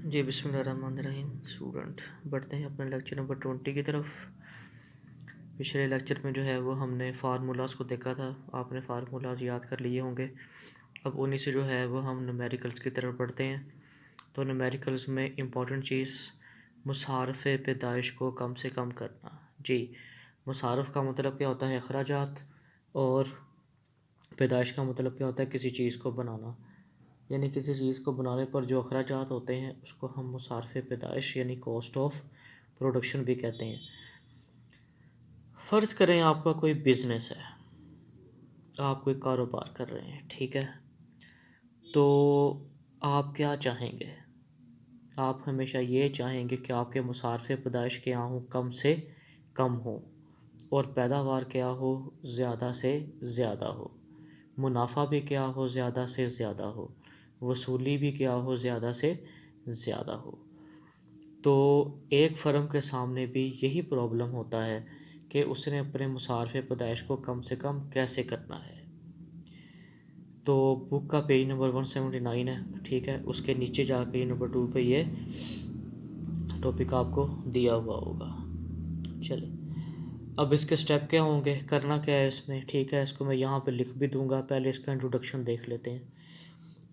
जी बिस्मिल्लाहिर्रहमानिर्रहीम। स्टूडेंट बढ़ते हैं अपने लेक्चर नंबर 20 की तरफ। पिछले लेक्चर में जो है वो हमने फार्मूलाज को देखा था, आपने फार्मूलाज याद कर लिए होंगे। अब उन्हीं से जो है वो हम न्यूमेरिकल्स की तरफ बढ़ते हैं। तो न्यूमेरिकल्स में इम्पॉर्टेंट चीज़ मुसारफ़े पैदाइश को कम से कम करना। जी, मुसारफ़ का मतलब क्या होता है? अखराजात। और पैदाइश का मतलब क्या होता है? किसी चीज़ को बनाना। यानी किसी चीज़ को बनाने पर जो अखराजात होते हैं उसको हम मुसारफ़े पैदाइश यानी कॉस्ट ऑफ प्रोडक्शन भी कहते हैं। फ़र्ज़ करें आपका कोई बिज़नेस है, आप कोई कारोबार कर रहे हैं, ठीक है। तो आप क्या चाहेंगे? आप हमेशा ये चाहेंगे कि आपके मुसारफ़े पैदाइश क्या हो, कम से कम हो, और पैदावार क्या हो, ज़्यादा से ज़्यादा हो। मुनाफा भी क्या हो, ज़्यादा से ज़्यादा हो। वसूली भी क्या हो, ज़्यादा से ज़्यादा हो। तो एक फ़र्म के सामने भी यही प्रॉब्लम होता है कि उसने अपने मुसारफ़े पैदाइश को कम से कम कैसे करना है। तो बुक का पेज नंबर 179 है, ठीक है। उसके नीचे जाके नंबर 2 पे ये टॉपिक आपको दिया हुआ होगा। चलिए, अब इसके स्टेप क्या होंगे, करना क्या है इसमें, ठीक है। इसको मैं यहाँ पे लिख भी दूंगा, पहले इसका इंट्रोडक्शन देख लेते हैं।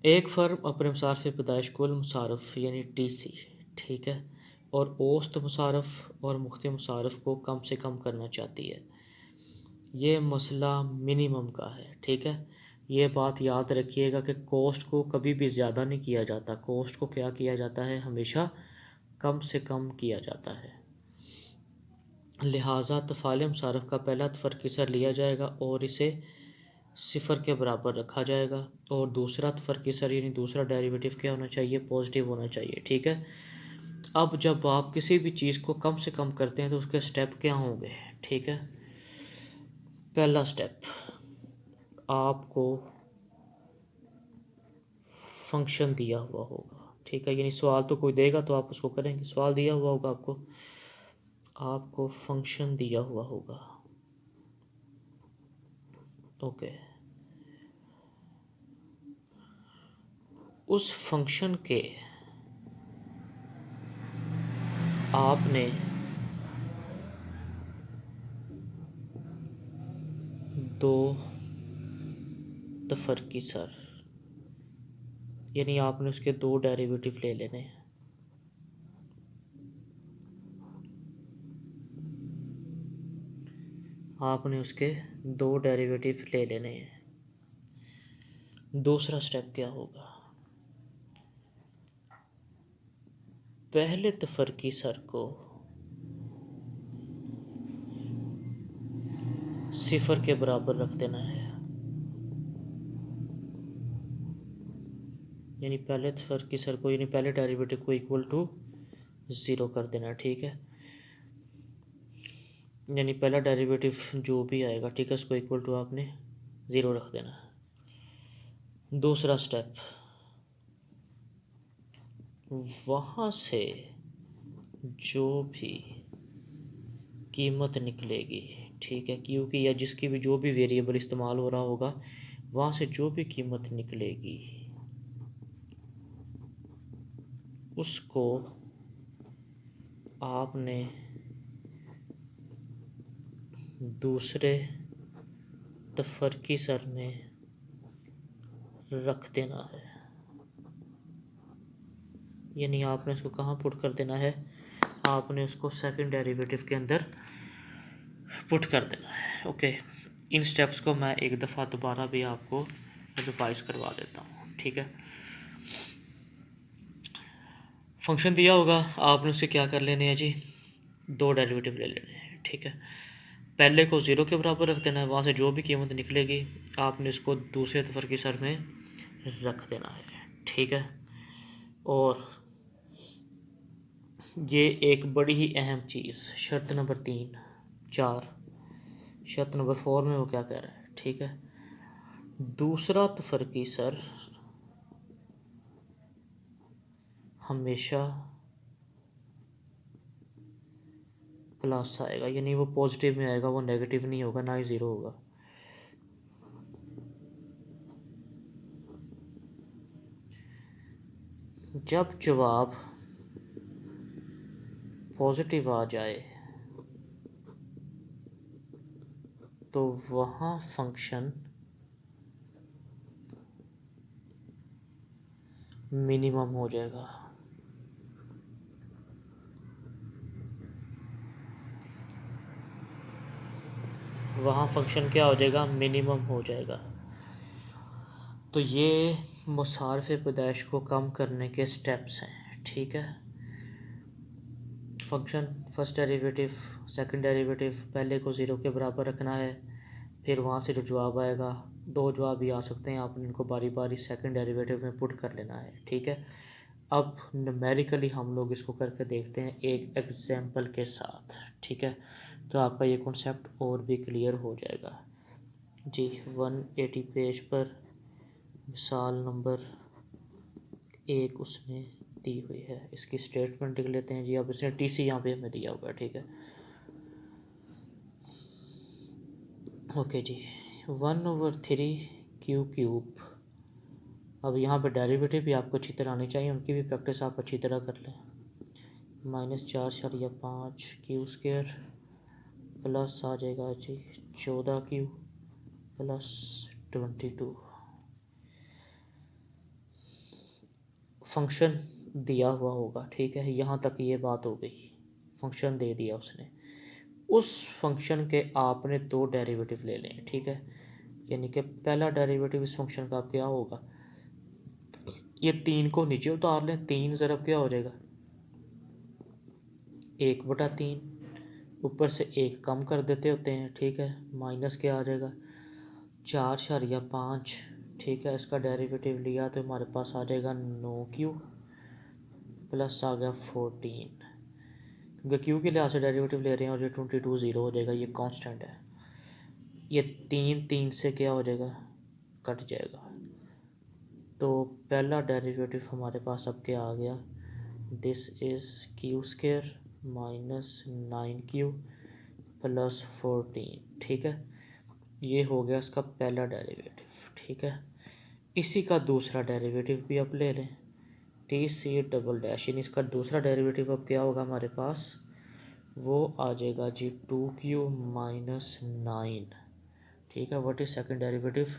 एक फ़र्म अपने मुसारफ़े पैदाइश कुल मुसारफ़ यानी टीसी, ठीक है, और औसत मुसारफ़ और मुख्तलिफ मुसारफ़ को कम से कम करना चाहती है। ये मसला मिनिमम का है, ठीक है। ये बात याद रखिएगा कि कॉस्ट को कभी भी ज़्यादा नहीं किया जाता। कॉस्ट को क्या किया जाता है? हमेशा कम से कम किया जाता है। लिहाजा तफ़ाले मुसारफ़ का पहला तफ़र्की सर लिया जाएगा और इसे सिफ़र के बराबर रखा जाएगा, और दूसरा तफ़र्की सर यानी दूसरा डेरिवेटिव क्या होना चाहिए? पॉजिटिव होना चाहिए, ठीक है। अब जब आप किसी भी चीज़ को कम से कम करते हैं तो उसके स्टेप क्या होंगे, ठीक है। पहला स्टेप, आपको फंक्शन दिया हुआ होगा, ठीक है। यानी सवाल तो कोई देगा तो आप उसको करेंगे। सवाल दिया हुआ होगा आपको, आपको फंक्शन दिया हुआ होगा, ओके। उस फंक्शन के आपने दो तफरकी सर यानी आपने उसके दो डेरिवेटिव ले लेने हैं। आपने उसके दो डेरिवेटिव ले लेने हैं। दूसरा स्टेप क्या होगा? पहले तफरकी सर को सिफर के बराबर रख देना है, यानी पहले तफरकी सर को यानी पहले डेरिवेटिव को इक्वल टू ज़ीरो कर देना, ठीक है। यानी पहला डेरिवेटिव जो भी आएगा, ठीक है, उसको इक्वल टू आपने ज़ीरो रख देना है। दूसरा स्टेप, वहाँ से जो भी कीमत निकलेगी, ठीक है, क्योंकि या जिसकी भी जो भी वेरिएबल इस्तेमाल हो रहा होगा, वहाँ से जो भी कीमत निकलेगी उसको आपने दूसरे तफरकी सर में रख देना है। यानी आपने इसको कहाँ पुट कर देना है? आपने उसको सेकंड डेरिवेटिव के अंदर पुट कर देना है, ओके। इन स्टेप्स को मैं एक दफ़ा दोबारा भी आपको रिवाइज करवा देता हूँ, ठीक है। फंक्शन दिया होगा, आपने उससे क्या कर लेने हैं जी? दो डेरिवेटिव ले लेने हैं, ठीक है। पहले को ज़ीरो के बराबर रख देना है, वहाँ से जो भी कीमत निकलेगी आपने इसको दूसरे तफरकी सर में रख देना है, ठीक है। और ये एक बड़ी ही अहम चीज़, शर्त नंबर 3, 4, शर्त नंबर 4 में वो क्या कह रहा है, ठीक है। दूसरा तफरकी सर हमेशा प्लस आएगा, यानी वो पॉजिटिव में आएगा, वो नेगेटिव नहीं होगा, ना ही ज़ीरो होगा। जब जवाब पॉजिटिव आ जाए तो वहाँ फंक्शन मिनिमम हो जाएगा। वहाँ फंक्शन क्या हो जाएगा, मिनिमम हो जाएगा। तो ये मुसारफ़ पैदाइश को कम करने के स्टेप्स हैं, ठीक है। Function first derivative, second derivative, पहले को ज़ीरो के बराबर रखना है, फिर वहाँ से जो जवाब आएगा, दो जवाब भी आ सकते हैं, आपने इनको बारी बारी सेकंड डेरिवेटिव में पुट कर लेना है, ठीक है। अब न्यूमेरिकली हम लोग इसको करके देखते हैं एक एग्जांपल के साथ, ठीक है। तो आपका ये कॉन्सेप्ट और भी क्लियर हो जाएगा जी। 180 पेज पर मिसाल नंबर 1 उसने दी हुई है, इसकी स्टेटमेंट लिख लेते हैं जी। अब इसने टीसी यहाँ पे हमें दिया हुआ है, ठीक है। ओके जी, 1/3 क्यूब। अब यहाँ पे डेरिवेटिव भी आपको अच्छी तरह आनी चाहिए, उनकी भी प्रैक्टिस आप अच्छी तरह कर लें। -4/5 क्यू स्क्वायर प्लस आ जाएगा जी 14 क्यू प्लस 22। फंक्शन दिया हुआ होगा, ठीक है। यहाँ तक ये बात हो गई, फंक्शन दे दिया उसने। उस फंक्शन के आपने दो डेरिवेटिव ले लें, ठीक है। यानी कि पहला डेरिवेटिव इस फंक्शन का क्या होगा, ये 3 को नीचे उतार लें, 3 ज़रब क्या हो जाएगा 1/3, ऊपर से 1 कम कर देते होते हैं, ठीक है। माइनस क्या आ जाएगा 4/5, ठीक है। इसका डेरिवेटिव लिया तो हमारे पास आ जाएगा 9 क्यू प्लस आ गया 14, क्योंकि क्यू के लिहाज से डेरिवेटिव ले रहे हैं और ये 22 ज़ीरो हो जाएगा, ये कांस्टेंट है। ये 3 से क्या हो जाएगा, कट जाएगा। तो पहला डेरिवेटिव हमारे पास अब क्या आ गया, this is Q square -9 Q plus 14, ठीक है। ये हो गया इसका पहला डेरिवेटिव, ठीक है। इसी का दूसरा डेरिवेटिव भी अब ले लें, टी सी डबल डैश, यानी इसका दूसरा डेरिवेटिव अब क्या होगा हमारे पास, वो आ जाएगा जी 2 क्यू माइनस 9, ठीक है। What is second derivative,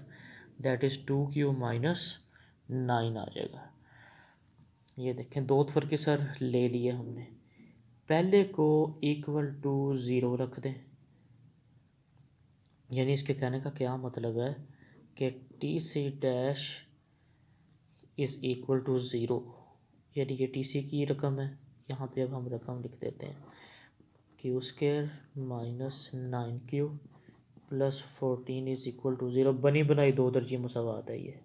that is 2 Q minus 9 आ जाएगा। ये देखें दो तफर के सर ले लिए हमने, पहले को इक्वल टू ज़ीरो रख दें, यानी इसके कहने का क्या मतलब है कि T C dash is equal to zero, यानी ये टी सी की रकम है। यहाँ पे अब हम रकम लिख देते हैं, Q square -9 Q plus 14 is equal to zero. बनी बनाई दो दर्जी मसावात है, ये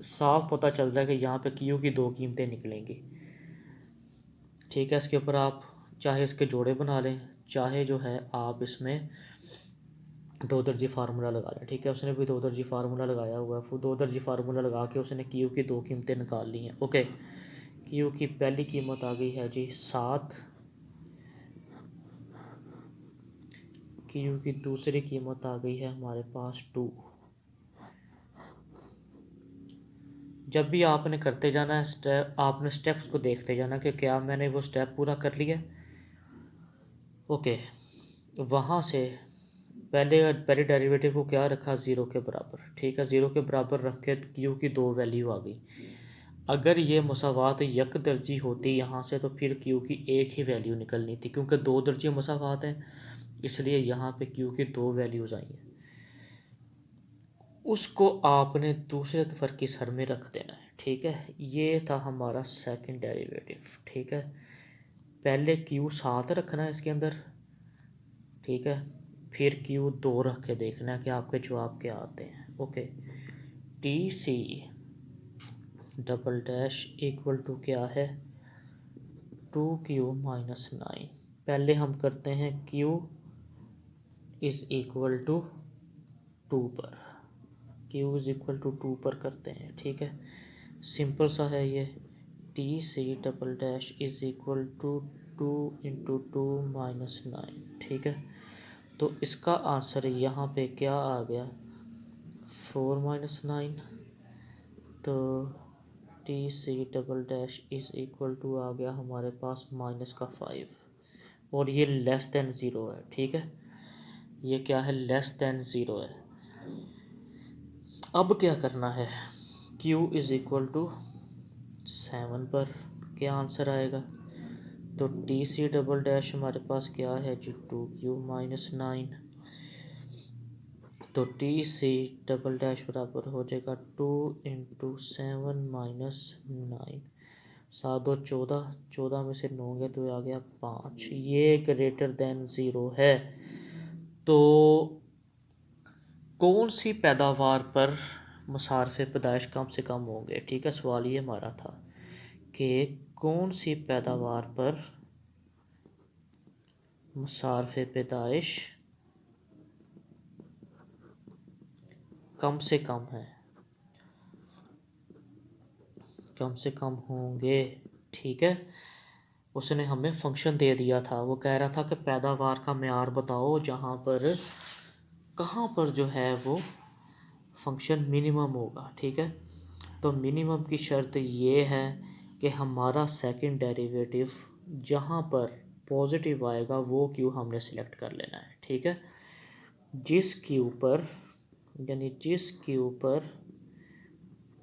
साफ पता चल रहा है कि यहाँ पे क्यू की दो कीमतें निकलेंगी, ठीक है। इसके ऊपर आप चाहे इसके जोड़े बना लें, चाहे जो है आप इसमें दो दर्जी फार्मूला लगा लें, ठीक है। उसने भी दो दर्जी फार्मूला लगाया हुआ है, फिर दो दर्जी फार्मूला लगा के उसने क्यू की दो कीमतें निकाल ली हैं, ओके। क्यू की पहली कीमत आ गई है जी 7, क्यू की दूसरी कीमत आ गई है हमारे पास 2। जब भी आपने करते जाना है स्टेप, आपने स्टेप्स को देखते जाना कि क्या मैंने वो स्टेप पूरा कर लिया, ओके। वहाँ से पहले डेरिवेटिव को क्या रखा, ज़ीरो के बराबर, ठीक है। ज़ीरो के बराबर रख के क्यू की दो वैल्यू आ गई। अगर ये मसावात यक दर्जी होती यहाँ से तो फिर क्यू की एक ही वैल्यू निकलनी थी, क्योंकि दो दर्जी मसावात हैं, इसलिए यहाँ पे क्यू की दो वैल्यूज़ आई हैं। उसको आपने दूसरे तफर की सर में रख देना है, ठीक है। ये था हमारा सेकंड डेरिवेटिव, ठीक है। पहले क्यू 7 रखना है इसके अंदर, ठीक है। फिर क्यू 2 रख के देखना है कि आपके जवाब क्या आते हैं, okay. T C double dash equal to क्या है 2 क्यू माइनस 9। पहले हम करते हैं क्यू इज़ इक्वल टू 2 पर, क्यू इज़ इक्वल टू 2 पर करते हैं, ठीक है। सिंपल सा है ये, T C double dash is equal to 2 × 2 - 9, ठीक है। तो इसका आंसर यहाँ पे क्या आ गया 4 - 9, तो T C double dash is equal to आ गया हमारे पास -5 और ये लेस देन ज़ीरो है। ठीक है, ये क्या है, लेस देन ज़ीरो है। अब क्या करना है, q इज़ इक्वल टू 7 पर क्या आंसर आएगा, तो टी सी डबल डैश हमारे पास क्या है जी, 2q-9, तो टी सी डबल डैश बराबर हो जाएगा 2 × 7 - 9, 7 × 2 = 14, 14 में से 9 गया तो आ गया 5, ये ग्रेटर देन ज़ीरो है। तो कौन सी पैदावार पर मसारफ़े पैदाइश कम से कम होंगे। ठीक है, सवाल ये हमारा था कि कौन सी पैदावार पर मसारफ़े पैदाइश कम से कम है, कम से कम होंगे। ठीक है, उसने हमें फंक्शन दे दिया था, वो कह रहा था कि पैदावार का मेयार बताओ जहाँ पर कहाँ पर जो है वो फंक्शन मिनिमम होगा। ठीक है, तो मिनिमम की शर्त ये है कि हमारा सेकंड डेरिवेटिव जहाँ पर पॉजिटिव आएगा वो क्यू हमने सिलेक्ट कर लेना है। ठीक है, जिस क्यू पर यानी जिस क्यू पर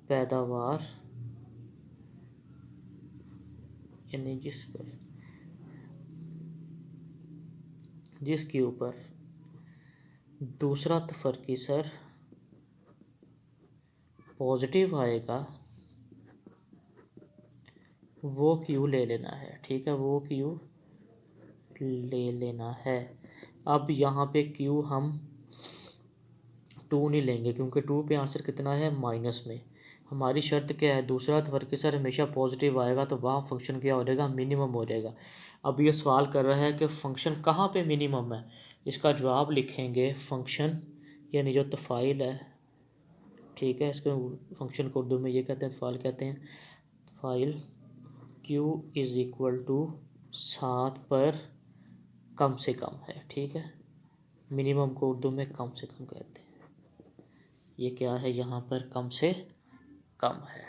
पैदावार यानी जिस क्यू पर दूसरा तफरकीसर पॉजिटिव आएगा वो क्यू ले लेना है। ठीक है, वो क्यू ले लेना है। अब यहाँ पे क्यू हम 2 नहीं लेंगे क्योंकि 2 पे आंसर कितना है, माइनस में। हमारी शर्त क्या है, दूसरा तफरकीसर हमेशा पॉजिटिव आएगा तो वहाँ फंक्शन क्या हो जाएगा, मिनिमम हो जाएगा। अब ये सवाल कर रहा है कि फ़ंक्शन कहाँ पे मिनिमम है, इसका जवाब लिखेंगे फ़ंक्शन यानी जो तफ़ाइल है। ठीक है, इसको फंक्शन को उर्दू में ये कहते हैं, तफ़ाइल कहते हैं। तफ़ाइल q इज़ इक्वल टू 7 पर कम से कम है। ठीक है, मिनिमम को उर्दू में कम से कम कहते हैं। ये क्या है, यहाँ पर कम से कम है।